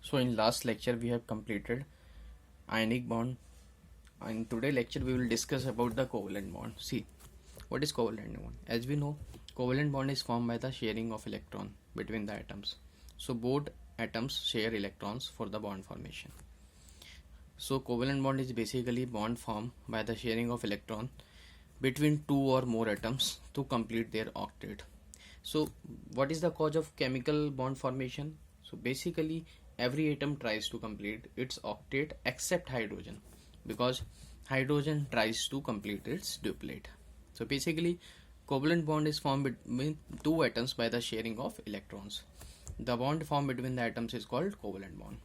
So in last lecture we have completed ionic bond. In today lecture we will discuss about the covalent bond. See, what is covalent bond? As we know, covalent bond is formed by the sharing of electron between the atoms. So both atoms share electrons for the bond formation. So covalent bond is basically bond formed by the sharing of electron between two or more atoms to complete their octet. So what is the cause of chemical bond formation? So basically every atom tries to complete its octet except hydrogen, because hydrogen tries to complete its duplet. So basically covalent bond is formed between two atoms by the sharing of electrons. The bond formed between the atoms is called covalent bond.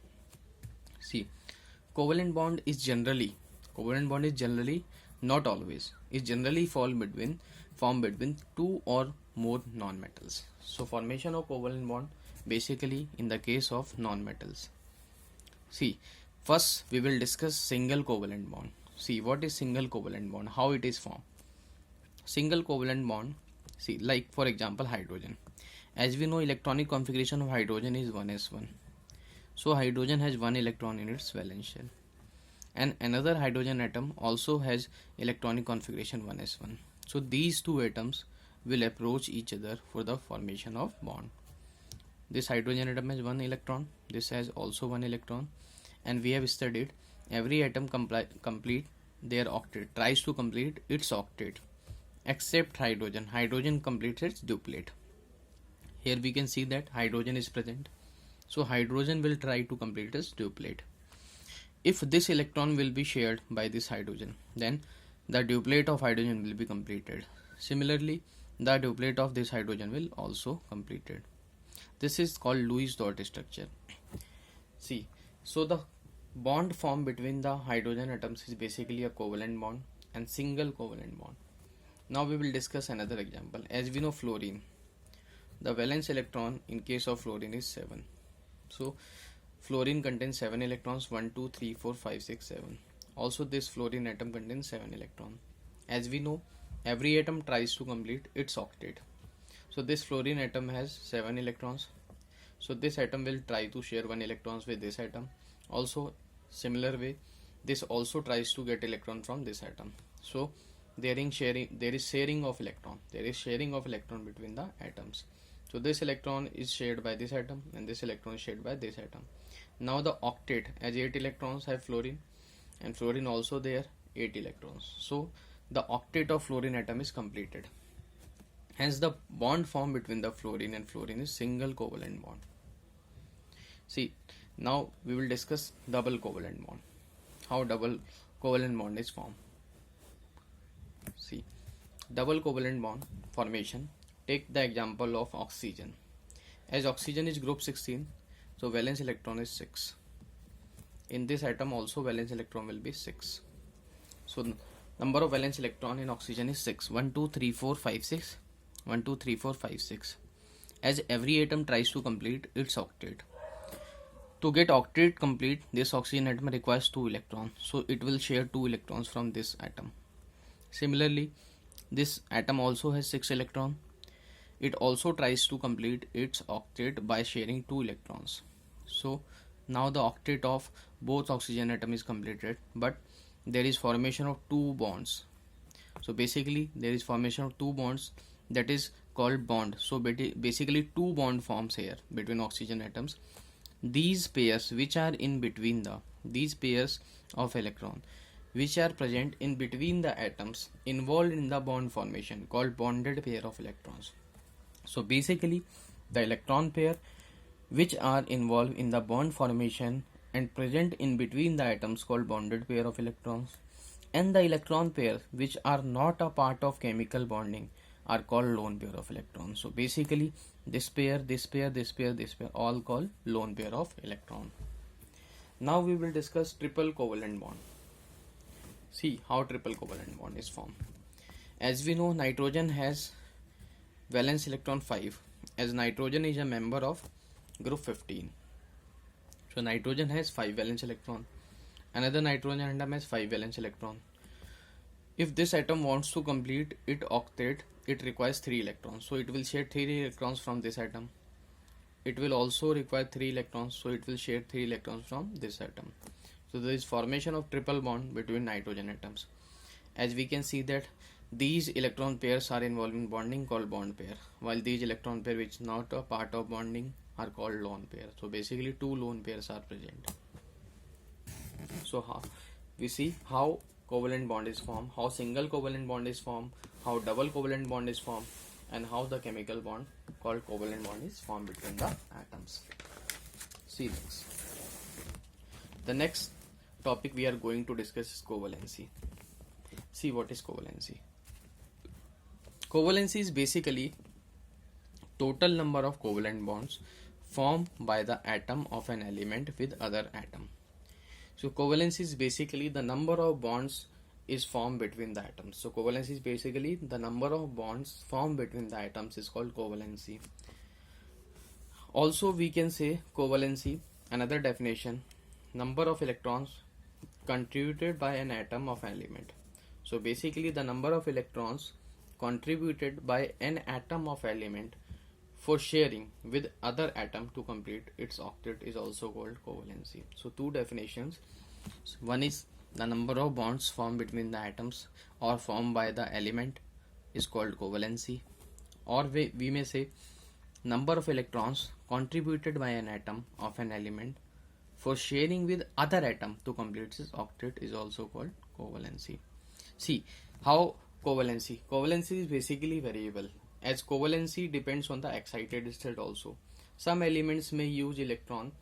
See, covalent bond is generally, not always, is generally formed between two or more non-metals. So formation of covalent bond basically in the case of non-metals. See, first we will discuss single covalent bond. See, what is single covalent bond, how it is formed. Single covalent bond, see, like for example hydrogen. As we know, electronic configuration of hydrogen is 1s1. So hydrogen has one electron in its valence shell, and another hydrogen atom also has electronic configuration 1s1. So these two atoms will approach each other for the formation of bond. This hydrogen atom has one electron, this has also one electron, and we have studied every atom complete their octet, tries to complete its octet except hydrogen. Hydrogen completes its duplet. Here we can see that hydrogen is present, so hydrogen will try to complete its duplet. If this electron will be shared by this hydrogen, then the duplet of hydrogen will be completed. Similarly, the duplet of this hydrogen will also completed. This is called Lewis dot structure. See, so the bond formed between the hydrogen atoms is basically a covalent bond and single covalent bond. Now we will discuss another example. As we know, fluorine, the valence electron in case of fluorine is 7. So fluorine contains 7 electrons, 1 2 3 4 5 6 7. Also this fluorine atom contains 7 electrons. As we know, every atom tries to complete its octet. So this fluorine atom has 7 electrons. So this atom will try to share 1 electrons with this atom. Also similar way, this also tries to get electron from this atom. So there is sharing of electron. There is sharing of electron between the atoms. So this electron is shared by this atom and this electron is shared by this atom. Now the octet, as 8 electrons have fluorine and fluorine also there 8 electrons. So the octet of fluorine atom is completed. Hence the bond formed between the fluorine and fluorine is single covalent bond. See, now we will discuss double covalent bond. How double covalent bond is formed. See, double covalent bond formation. Take the example of oxygen. As oxygen is group 16, so valence electron is 6. In this atom also valence electron will be 6. So number of valence electron in oxygen is 6. 1 2 3 4 5 6. 1 2 3 4 5 6. As every atom tries to complete its octet. To get octet complete, this oxygen atom requires 2 electrons. So it will share 2 electrons from this atom. Similarly, this atom also has 6 electrons. It also tries to complete its octet by sharing 2 electrons. So now the octet of both oxygen atom is completed, but there is formation of 2 bonds. So basically there is formation of 2 bonds, that is called bond. So basically 2 bond forms here between oxygen atoms. These pairs which are in between these pairs of electron which are present in between the atoms involved in the bond formation called bonded pair of electrons. So basically the electron pair which are involved in the bond formation and present in between the atoms called bonded pair of electrons, and the electron pairs which are not a part of chemical bonding are called lone pair of electrons. So basically this pair, this pair, this pair, this pair, all called lone pair of electron. Now we will discuss triple covalent bond. See how triple covalent bond is formed. As we know, nitrogen has valence electron 5, as nitrogen is a member of group 15. So nitrogen has 5 valence electron. Another nitrogen atom has 5 valence electron. If this atom wants to complete its octet, it requires 3 electrons. So it will share 3 electrons from this atom. it will also require 3 electrons, so it will share 3 electrons from this atom. So there is formation of triple bond between nitrogen atoms. As we can see that these electron pairs are involved in bonding called bond pair, while these electron pair which not a part of bonding are called lone pair. So basically 2 lone pairs are present. So how we see how covalent bond is formed, how single covalent bond is formed, how double covalent bond is formed, and how the chemical bond called covalent bond is formed between the atoms. See next. The next topic we are going to discuss is covalency. See what is covalency. Covalency is basically total number of covalent bonds formed by the atom of an element with other atom. So covalency is basically the number of bonds is formed between the atoms. So covalency is basically the number of bonds formed between the atoms is called covalency. Also we can say covalency, another definition, number of electrons contributed by an atom of an element. So basically the number of electrons contributed by an atom of element for sharing with other atom to complete its octet is also called covalency. So two definitions. One is the number of bonds formed between the atoms or formed by the element is called covalency, or we may say number of electrons contributed by an atom of an element for sharing with other atom to complete its octet is also called covalency. See how covalency is basically variable, as covalency depends on the excited state also. Some elements may use electron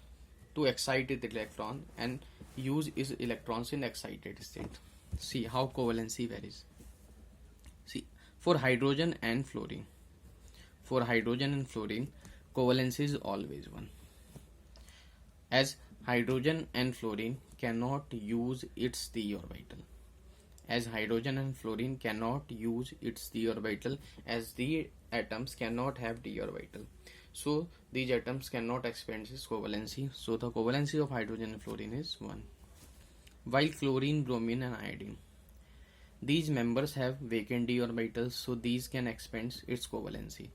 to excite its electron and use its electrons in excited state. See how covalency varies. See, for hydrogen and fluorine, covalency is always 1, as hydrogen and fluorine cannot use its d orbital. As hydrogen and fluorine cannot use its d orbital, as the atoms cannot have d orbital, so these atoms cannot expand its covalency. So the covalency of hydrogen and fluorine is 1. While chlorine, bromine and iodine, these members have vacant d orbitals, so these can expand its covalency.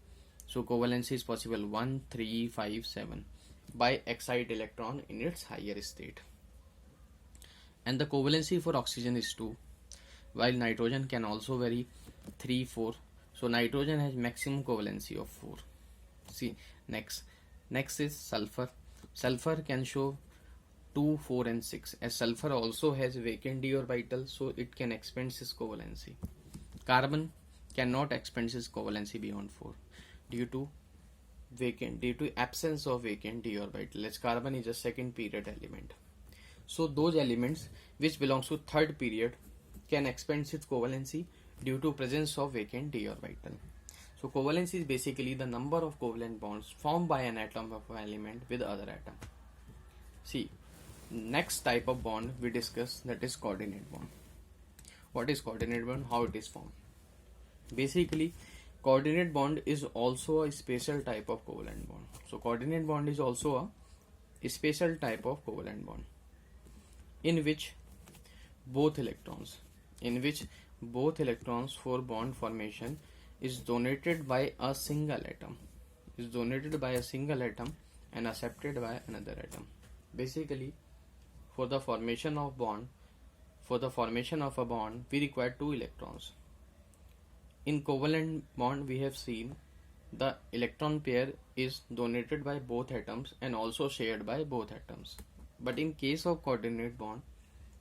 So covalency is possible 1, 3, 5, 7 by excite electron in its higher state. And the covalency for oxygen is 2, while nitrogen can also vary 3, 4. So nitrogen has maximum covalency of 4. See next is sulfur. Sulfur can show 2, 4 and 6, as sulfur also has vacant d orbital, so it can expand its covalency. Carbon cannot expand its covalency beyond 4 due to absence of vacant d orbital, as carbon is a second period element. So those elements which belongs to third period can expand its covalency due to presence of vacant d orbital. So covalency is basically the number of covalent bonds formed by an atom of an element with other atom. See, next type of bond we discuss, that is coordinate bond. What is coordinate bond? How it is formed? Basically, coordinate bond is also a special type of covalent bond. So coordinate bond is also a special type of covalent bond in which both electrons for bond formation is donated by a single atom and accepted by another atom. Basically, for the formation of a bond we require 2 electrons. In covalent bond we have seen the electron pair is donated by both atoms and also shared by both atoms. But in case of coordinate bond,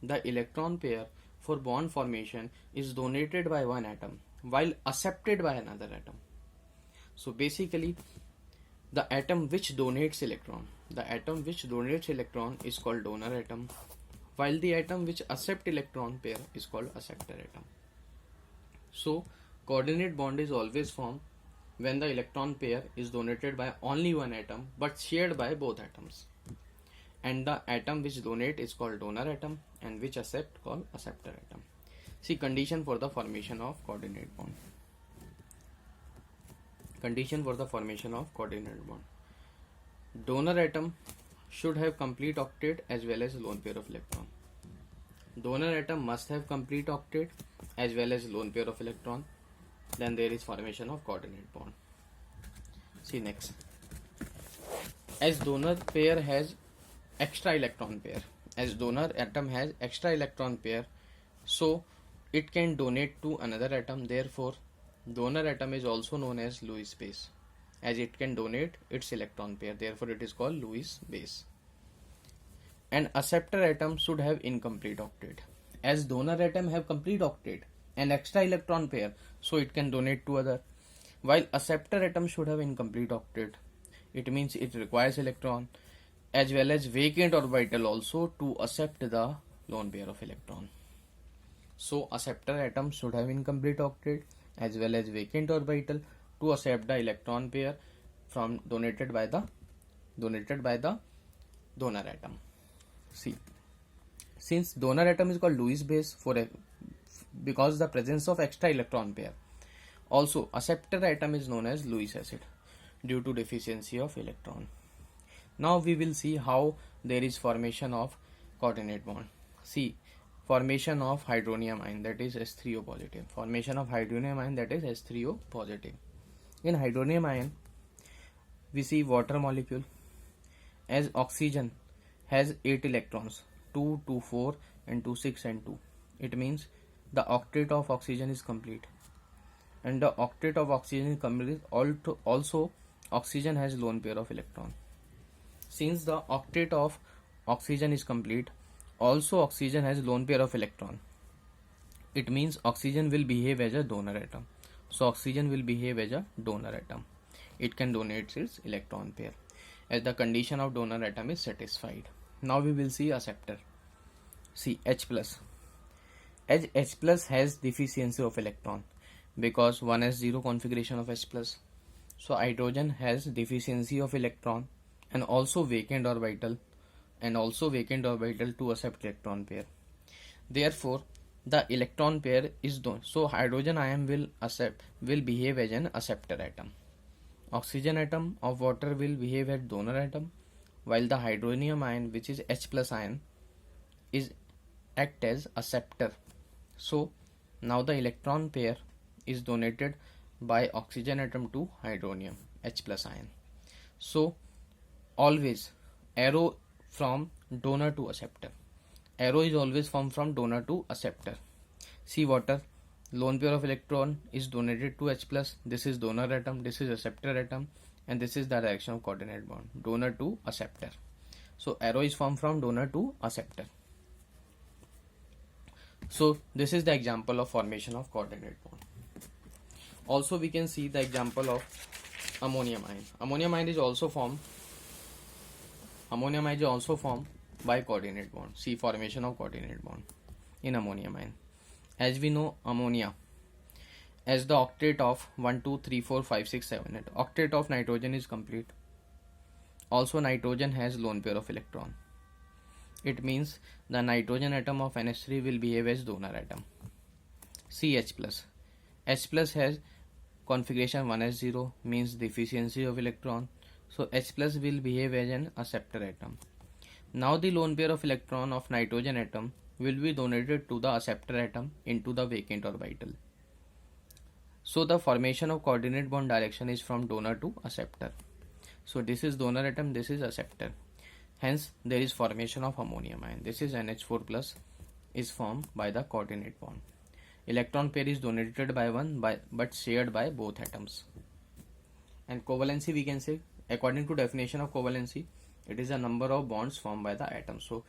the electron pair for bond formation is donated by one atom while accepted by another atom. So basically the atom which donates electron is called donor atom, while the atom which accept electron pair is called acceptor atom. So coordinate bond is always formed when the electron pair is donated by only one atom but shared by both atoms, and the atom which donate is called donor atom and which accept called acceptor atom. See condition for the formation of coordinate bond. Donor atom should have complete octet as well as lone pair of electron. Donor atom must have complete octet as well as lone pair of electron. Then there is formation of coordinate bond. See next. as donor pair has extra electron pair, as donor atom has extra electron pair, so it can donate to another atom. Therefore donor atom is also known as Lewis base, as it can donate its electron pair, therefore it is called Lewis base. An acceptor atom should have incomplete octet, as donor atom have complete octet and extra electron pair, so it can donate to other, while acceptor atom should have incomplete octet. It means it requires electron as well as vacant orbital also to accept the lone pair of electron. So acceptor atom should have incomplete octet as well as vacant orbital to accept the electron pair from donated by the donor atom. See, since donor atom is called Lewis base because the presence of extra electron pair. Also acceptor atom is known as Lewis acid due to deficiency of electron. Now we will see how there is formation of coordinate bond. See, formation of hydronium ion, that is H3O positive. Formation of hydronium ion, that is H3O positive. In hydronium ion we see water molecule, as oxygen has 8 electrons, 2, 2, 4 and 2, 6 and 2. It means the octet of oxygen is complete, and the octet of oxygen is complete. Also oxygen has lone pair of electron. Since the octet of oxygen is complete, also oxygen has lone pair of electron. It means oxygen will behave as a donor atom. So oxygen will behave as a donor atom. It can donate its electron pair as the condition of donor atom is satisfied. Now we will see acceptor. See, H plus. As H plus has deficiency of electron because 1 has 0 configuration of H plus. So hydrogen has deficiency of electron and also vacant orbital to accept electron pair. Therefore the electron pair is done. So hydrogen ion will behave as an acceptor atom. Oxygen atom of water will behave as donor atom, while the hydronium ion, which is H plus ion, is act as acceptor. So now the electron pair is donated by oxygen atom to hydronium H plus ion. So always arrow from donor to acceptor. Arrow is always formed from donor to acceptor. See, water, lone pair of electron is donated to H plus. This is donor atom, this is acceptor atom, and this is the direction of coordinate bond, donor to acceptor. So arrow is formed from donor to acceptor. So this is the example of formation of coordinate bond. Also we can see the example of ammonium ion. Ammonium ion is also formed by coordinate bond. See, formation of coordinate bond in ammonium ion. As we know, ammonia as the octet of 1, 2, 3, 4, 5, 6, 7, 8. Octet of nitrogen is complete. Also nitrogen has lone pair of electron. It means the nitrogen atom of NH3 will behave as donor atom. See, H plus. H plus has configuration 1s0, means deficiency of electron. So H plus will behave as an acceptor atom. Now the lone pair of electron of nitrogen atom will be donated to the acceptor atom into the vacant orbital. So the formation of coordinate bond direction is from donor to acceptor. So this is donor atom, this is acceptor. Hence there is formation of ammonium ion. This is NH4 plus is formed by the coordinate bond. Electron pair is donated by one but shared by both atoms. And covalency, we can say, according to definition of covalency, it is a number of bonds formed by the atom. So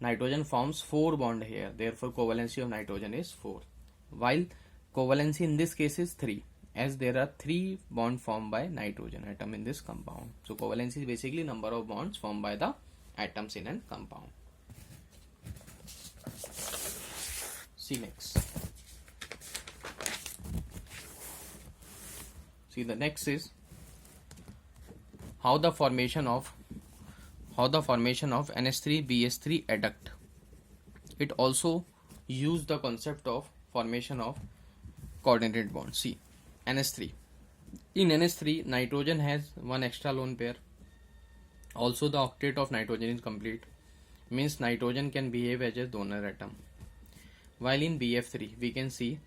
nitrogen forms 4 bonds here, therefore covalency of nitrogen is 4, while covalency in this case is 3, as there are 3 bonds formed by nitrogen atom in this compound. So covalency is basically number of bonds formed by the atoms in a compound. See next. See, the next is how the formation of NH3BH3 adduct. It also use the concept of formation of coordinate bond. See, NH3. In NH3, nitrogen has one extra lone pair. Also the octet of nitrogen is complete, means nitrogen can behave as a donor atom. While in BF3 we can see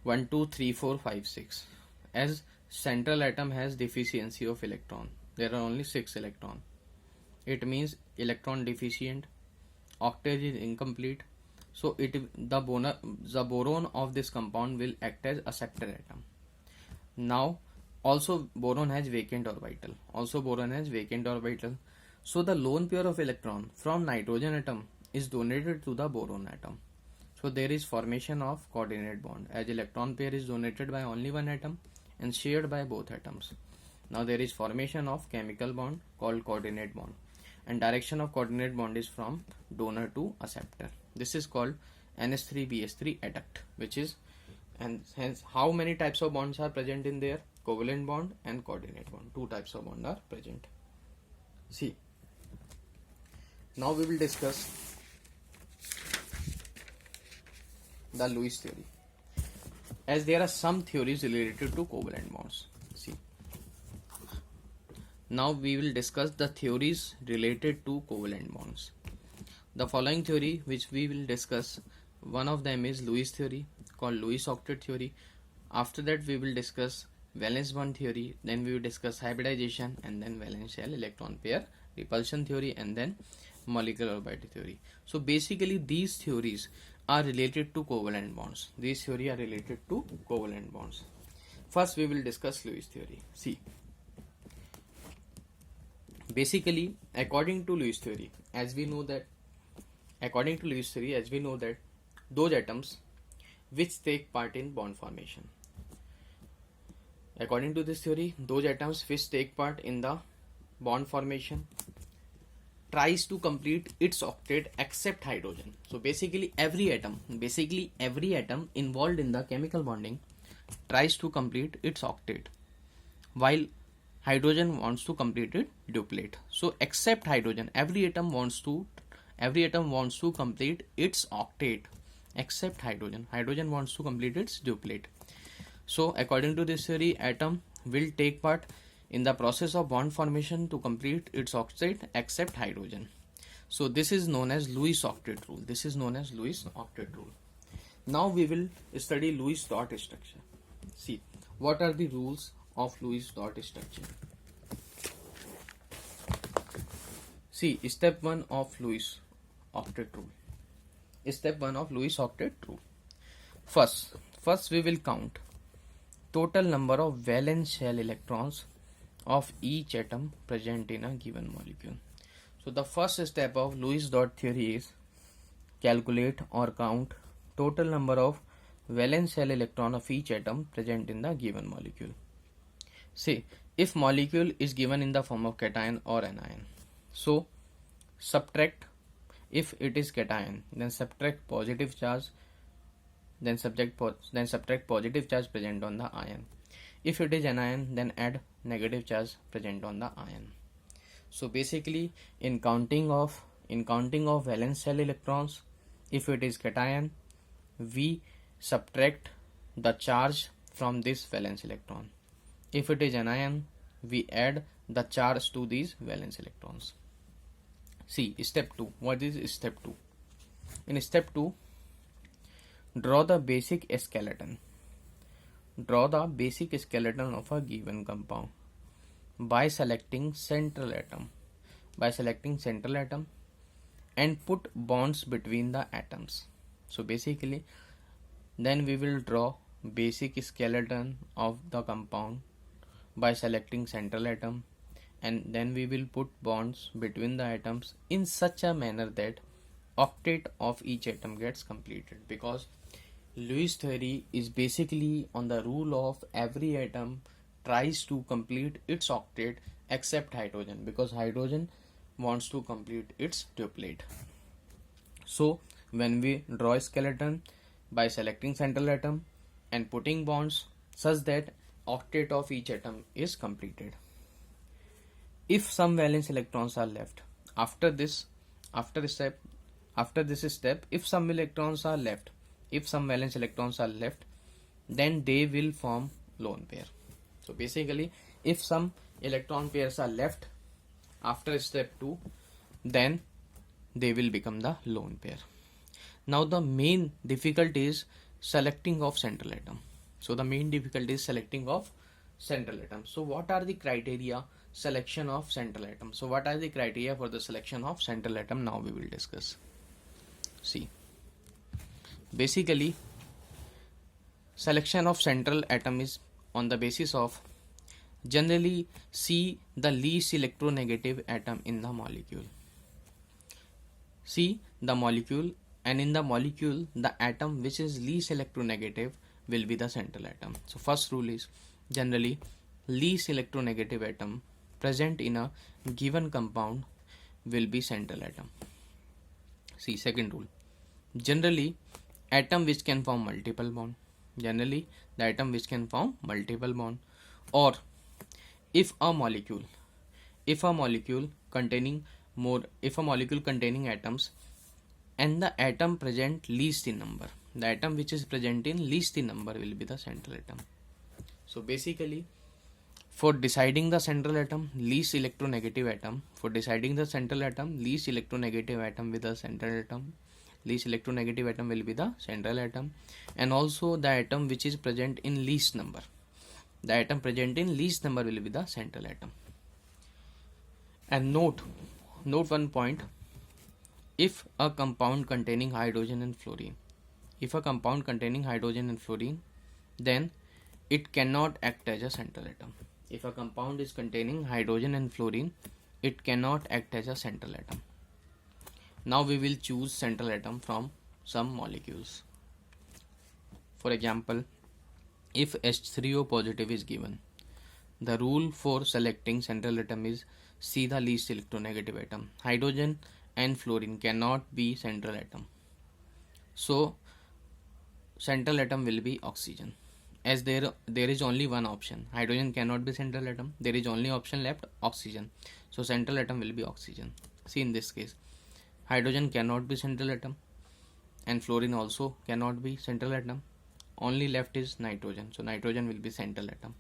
1, 2, 3, 4, 5, 6, as central atom has deficiency of electron. there are only 6 electrons. It means electron deficient, octet is incomplete. So the boron of this compound will act as acceptor atom. Now also boron has vacant orbital. So the lone pair of electron from nitrogen atom is donated to the boron atom. So there is formation of coordinate bond, as electron pair is donated by only one atom and shared by both atoms. Now there is formation of chemical bond called coordinate bond, and direction of coordinate bond is from donor to acceptor. This is called NH3BH3 adduct, which is, and hence how many types of bonds are present in there? Covalent bond and coordinate bond. Two types of bond are present. See, now we will discuss the Lewis theory, as there are some theories related to covalent bonds. See, now we will discuss the theories related to covalent bonds. The following theory which we will discuss, one of them is Lewis theory, called Lewis octet theory. After that we will discuss valence bond theory, then we will discuss hybridization, and then valence shell electron pair repulsion theory, and then molecular orbital theory. So basically these theories are related to covalent bonds. First we will discuss Lewis theory. See, basically according to Lewis theory, as we know that those atoms which take part in bond formation, according to this theory, those atoms which take part in the bond formation tries to complete its octet except hydrogen. So basically every atom involved in the chemical bonding tries to complete its octet, while hydrogen wants to complete it duplet. So except hydrogen, every atom wants to complete its octet except hydrogen wants to complete its duplet. So according to this theory, atom will take part in the process of bond formation to complete its octet except hydrogen. So this is known as Lewis octet rule. Now we will study Lewis dot structure. See, what are the rules of Lewis dot structure? See, step 1 of Lewis octet rule. First we will count total number of valence shell electrons of each atom present in a given molecule. So the first step of Lewis dot theory is calculate or count total number of valence shell electron of each atom present in the given molecule. See, if molecule is given in the form of cation or anion, so subtract, if it is cation, then subtract positive charge, then subtract positive charge present on the ion. If it is anion, then add negative charge present on the ion. So basically in counting of valence shell electrons, if it is cation, we subtract the charge from this valence electron. If it is anion, we add the charge to these valence electrons. See, step 2. What is step 2? In step 2, draw the basic skeleton of a given compound by selecting central atom and put bonds between the atoms. So basically then we will draw basic skeleton of the compound by selecting central atom, and then we will put bonds between the atoms in such a manner that octet of each atom gets completed, because Lewis theory is basically on the rule of every atom tries to complete its octet except hydrogen, because hydrogen wants to complete its duplet. So when we draw a skeleton by selecting central atom and putting bonds such that octet of each atom is completed. If some valence electrons are left after this step, if some valence electrons are left, then they will form lone pair. So basically if some electron pairs are left after step 2, then they will become the lone pair. Now the main difficulty is selecting of central atom. So what are the criteria selection of central atom. So what are the criteria for the selection of central atom? Now we will discuss. See, basically selection of central atom is on the basis of generally see the least electronegative atom in the molecule. See the molecule, and in the molecule the atom which is least electronegative will be the central atom. So first rule is generally least electronegative atom present in a given compound will be central atom. See second rule, generally atom which can form multiple bond, generally the atom which can form multiple bond, or if a molecule containing atoms and the atom present least in number, the atom which is present in least in number will be the central atom. So basically for deciding the central atom, least electronegative atom, for deciding the central atom, least electronegative atom with the central atom, least electronegative atom will be the central atom, and also the atom which is present in least number, the atom present in least number will be the central atom. And note one point, if a compound containing hydrogen and fluorine, then it cannot act as a central atom. If a compound is containing hydrogen and fluorine, it cannot act as a central atom. Now we will choose central atom from some molecules. For example, if H3O positive is given, the rule for selecting central atom is see the least electronegative atom. Hydrogen and fluorine cannot be central atom, so central atom will be oxygen. As there is only one option, hydrogen cannot be central atom, there is only option left, oxygen, so central atom will be oxygen. See in this case, hydrogen cannot be central atom and fluorine also cannot be central atom, only left is nitrogen, so nitrogen will be central atom.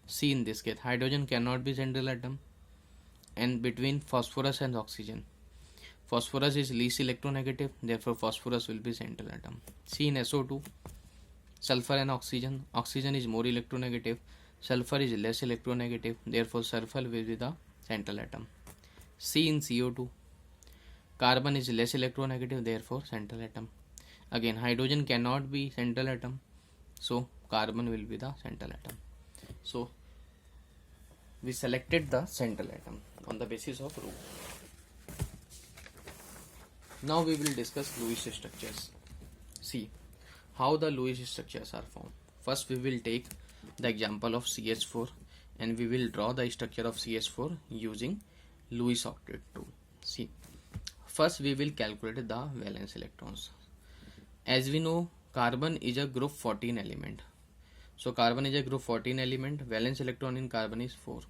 See in this case, hydrogen cannot be central atom, and between phosphorus and oxygen, phosphorus is least electronegative, therefore phosphorus will be central atom. See in SO2, sulfur and oxygen, oxygen is more electronegative, sulfur is less electronegative, therefore sulfur will be the central atom. See in CO2, carbon is less electronegative, therefore central atom. Again, hydrogen cannot be central atom, so carbon will be the central atom. So we selected the central atom on the basis of rule. Now we will discuss Lewis structures. See how the Lewis structures are formed. First we will take the example of CH4 and we will draw the structure of CH4 using Lewis octet tool. See, first we will calculate the valence electrons. As we know, carbon is a group 14 element. So carbon is a group 14 element, valence electron in carbon is 4.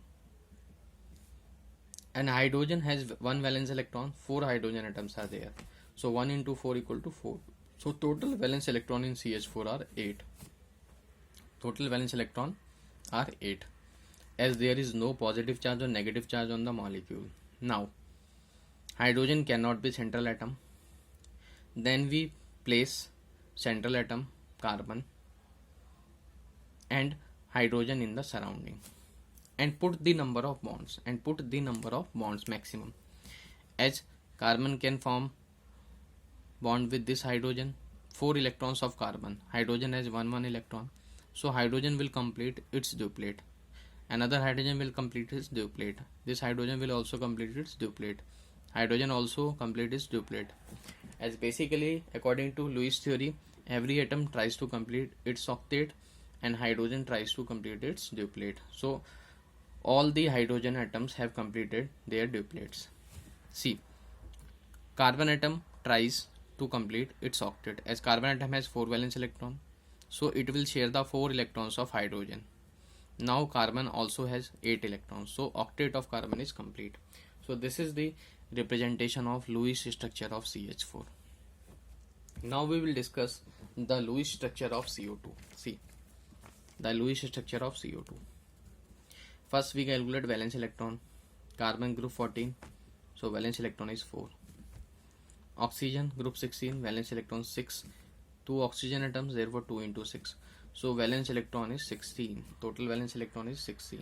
And hydrogen has one valence electron, 4 hydrogen atoms are there. So 1 into 4 equal to 4. So total valence electron in CH4 are 8. Total valence electron are 8. As there is no positive charge or negative charge on the molecule. Now, hydrogen cannot be central atom. Then we place central atom, carbon, and hydrogen in the surrounding. And put the number of bonds maximum. As carbon can form bond with this hydrogen, 4 electrons of carbon, hydrogen has 1 electron, so hydrogen will complete its duplet, another hydrogen will complete its duplet, this hydrogen will also complete its duplet, hydrogen also complete its duplet. As basically according to Lewis theory, every atom tries to complete its octet and hydrogen tries to complete its duplet. So all the hydrogen atoms have completed their duplets. See, carbon atom tries to complete its octet. As carbon atom has 4 valence electron, so it will share the 4 electrons of hydrogen. Now carbon also has 8 electrons, so octet of carbon is complete. So this is the representation of Lewis structure of CH4. Now we will discuss the Lewis structure of CO2. See, the Lewis structure of CO2. First we calculate valence electron, carbon group 14, so valence electron is 4. Oxygen group 16, valence electron 6. 2 oxygen atoms, therefore 2 into 6. So valence electron is 16. Total valence electron is 16.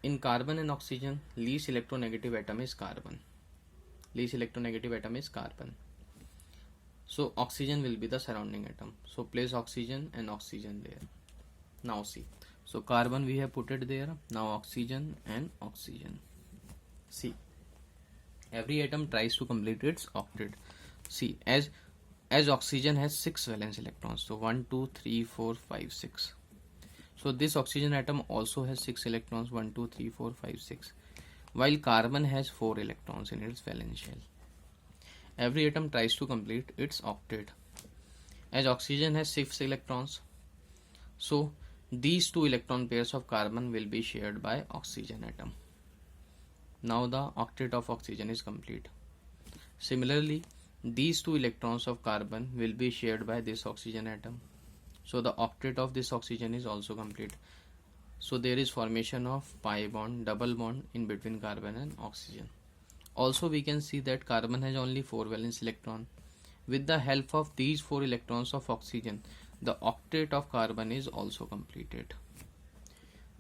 In carbon and oxygen, least electronegative atom is carbon. Least electronegative atom is carbon. So oxygen will be the surrounding atom. So place oxygen and oxygen there. Now see. So carbon we have put it there. Now oxygen and oxygen. See. Every atom tries to complete its octet. See, as oxygen has 6 valence electrons. So 1, 2, 3, 4, 5, 6. So this oxygen atom also has 6 electrons. 1, 2, 3, 4, 5, 6. While carbon has 4 electrons in its valence shell. Every atom tries to complete its octet. As oxygen has 6 electrons, so these 2 electron pairs of carbon will be shared by oxygen atom. Now the octet of oxygen is complete. Similarly, these 2 electrons of carbon will be shared by this oxygen atom. So the octet of this oxygen is also complete. So there is formation of pi bond, double bond in between carbon and oxygen. Also we can see that carbon has only 4 valence electron. With the help of these 4 electrons of oxygen, the octet of carbon is also completed.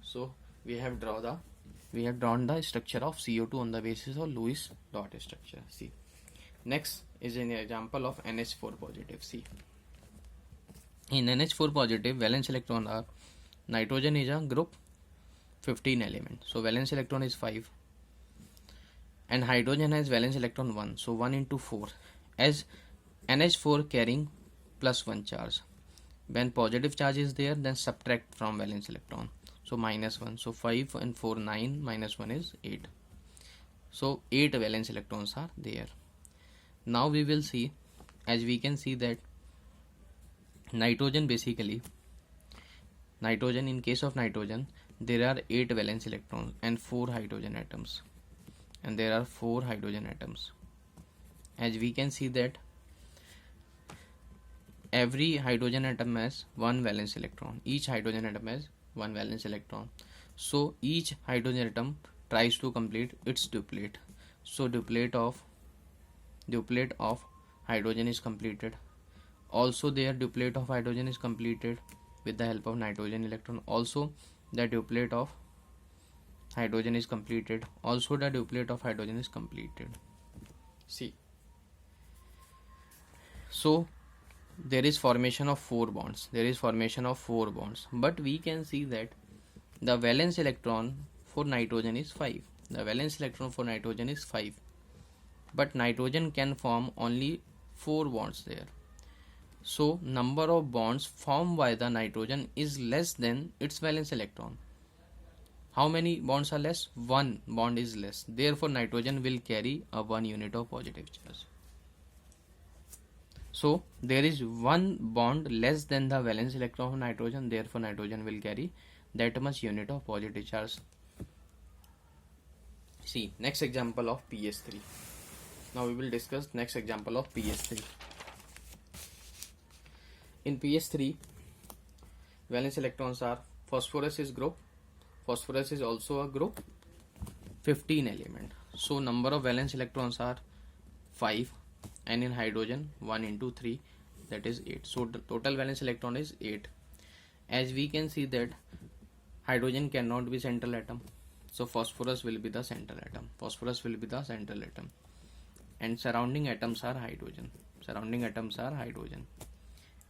So we have drawn the structure of CO2 on the basis of Lewis dot structure. See. Next is an example of NH4 positive. See. In NH4 positive, valence electron are nitrogen is a group 15 element. So valence electron is 5. And hydrogen has valence electron 1. So 1 into 4. As NH4 carrying plus 1 charge. When positive charge is there, then subtract from valence electron. So minus 1. So 5 and 4, 9. Minus 1 is 8. So 8 valence electrons are there. Now we will see, as we can see that nitrogen basically, in case of nitrogen, there are 8 valence electrons and 4 hydrogen atoms. And there are 4 hydrogen atoms. As we can see that every hydrogen atom has 1 valence electron. Each hydrogen atom has 1 valence electron. So each hydrogen atom tries to complete its duplet. So duplet of hydrogen is completed. Also their duplet of hydrogen is completed with the help of nitrogen electron. Also the duplet of hydrogen is completed. Also the duplet of hydrogen is completed. See. So there is formation of 4 bonds. But we can see that the valence electron for nitrogen is 5. But nitrogen can form only 4 bonds there. So number of bonds formed by the nitrogen is less than its valence electron. How many bonds are less? 1 bond is less. Therefore nitrogen will carry a 1 unit of positive charge. So there is 1 bond less than the valence electron of nitrogen. Therefore nitrogen will carry that much unit of positive charge. See, next example of PS3. Now we will discuss next example of PS3. In PS3, valence electrons are phosphorus is group. Phosphorus is also a group 15 element. So number of valence electrons are 5, and in hydrogen 1 into 3, that is 8. So the total valence electron is 8. As we can see that hydrogen cannot be central atom, so phosphorus will be the central atom. And surrounding atoms are hydrogen.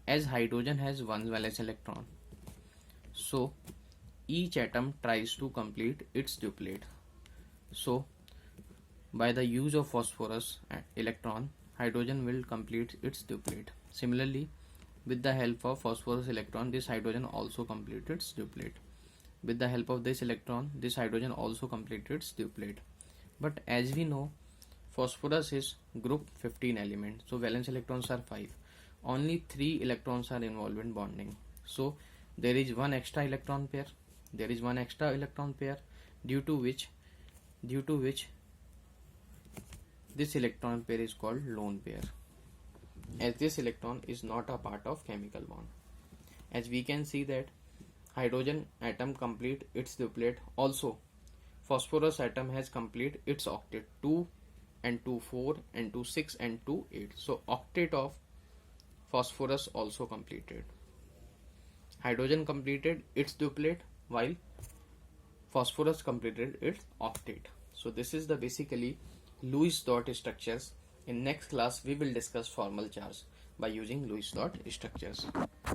As hydrogen has 1 valence electron, so each atom tries to complete its duplet. So by the use of phosphorus electron, hydrogen will complete its duplet. Similarly, with the help of phosphorus electron, this hydrogen also completes its duplet. With the help of this electron, this hydrogen also completes its duplet. But as we know, phosphorus is group 15 element, so valence electrons are 5. Only 3 electrons are involved in bonding. So there is one extra electron pair. Due to which this electron pair is called lone pair, as this electron is not a part of chemical bond. As we can see that hydrogen atom complete its duplet. Also phosphorus atom has complete its octet, 2 and 2 4 and 2 6 and 2 8. So octet of phosphorus also completed. Hydrogen completed its duplet while phosphorus completed its octet. So this is the basically Lewis dot structures. In next class we will discuss formal charge by using Lewis dot structures.